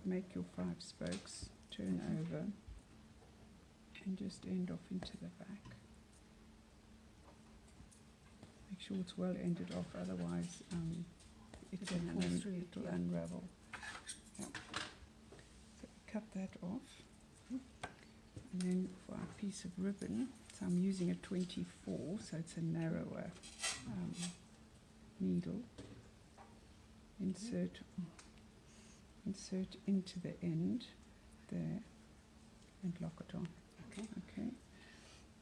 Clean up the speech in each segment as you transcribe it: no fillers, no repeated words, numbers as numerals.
make your 5 spokes, turn over, and just end off into the back. Make sure it's well ended off, otherwise it'll unravel. Yeah. So cut that off, and then for our piece of ribbon, so I'm using a 24, so it's a narrower needle. Insert into the end there and lock it on. Okay.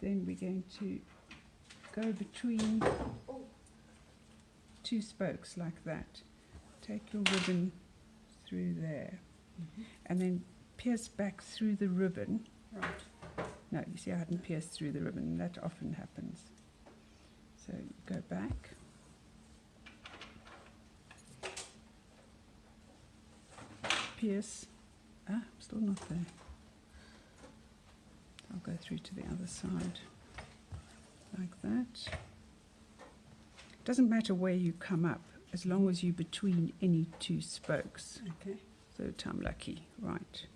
Then we're going to go between 2 spokes like that. Take your ribbon through there, and then pierce back through the ribbon. Right. No, you see I hadn't pierced through the ribbon, and that often happens. So you go back. Pierce. Still not there. I'll go through to the other side like that. Doesn't matter where you come up, as long as you're between any 2 spokes. Okay. Third time lucky, right.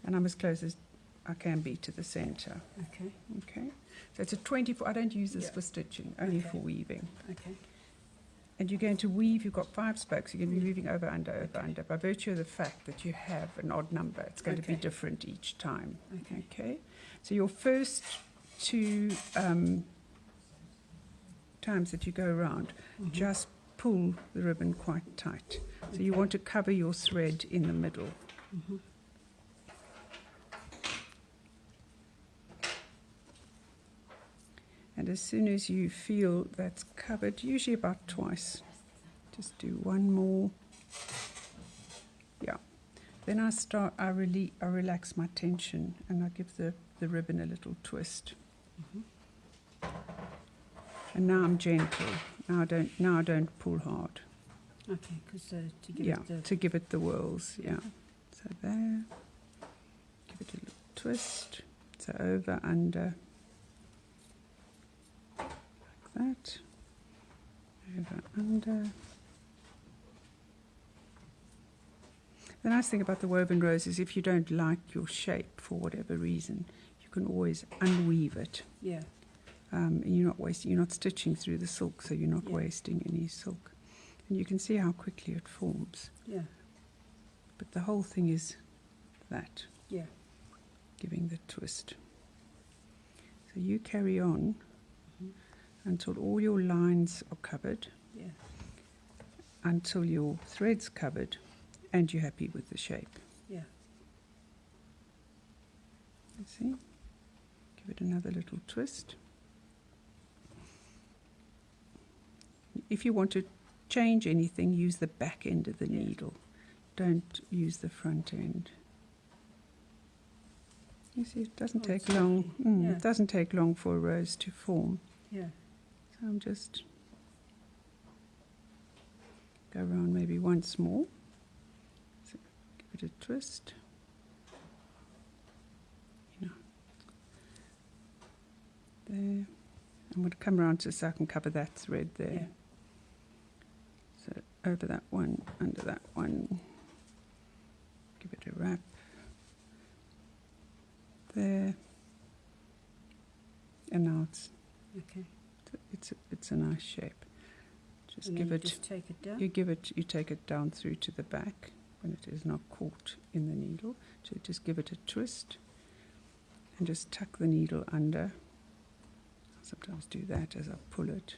And I'm as close as I can be to the center. Okay. Okay. So it's a 24. I don't use this for stitching, only for weaving. Okay. And you're going to weave, you've got 5 spokes, you're going to be weaving over, under, over, under. By virtue of the fact that you have an odd number, it's going to be different each time. Okay. So your first 2 times that you go around, just pull the ribbon quite tight. So you want to cover your thread in the middle. And as soon as you feel that's covered, usually about twice, just do 1 more. Yeah. Then I relax my tension, and I give the ribbon a little twist. And now I'm gentle. Now I don't pull hard. Okay, because to give it the to give it the whirls. Yeah. So there. Give it a little twist. So over, under. That, over, under. The nice thing about the woven rose is if you don't like your shape for whatever reason, you can always unweave it. Yeah. And you're not stitching through the silk, so you're not wasting any silk. And you can see how quickly it forms. Yeah. But the whole thing is that. Yeah. Giving the twist. So you carry on until all your lines are covered, until your thread's covered, and you're happy with the shape. Yeah. You see? Give it another little twist. If you want to change anything, use the back end of the needle. Don't use the front end. You see, it doesn't take long. It doesn't take long for a rose to form. Yeah. So I'm just go around maybe once more. So give it a twist. There. I'm going to come around so I can cover that thread there. Yeah. So over that one, under that one. Give it a wrap. There. And now it's a nice shape. Just give it. Just take it down. You take it down through to the back when it is not caught in the needle. So just give it a twist and just tuck the needle under. I sometimes do that as I pull it.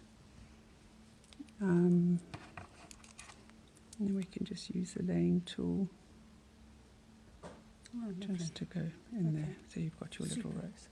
And then we can just use the laying tool just to go in there. So you've got your little rose.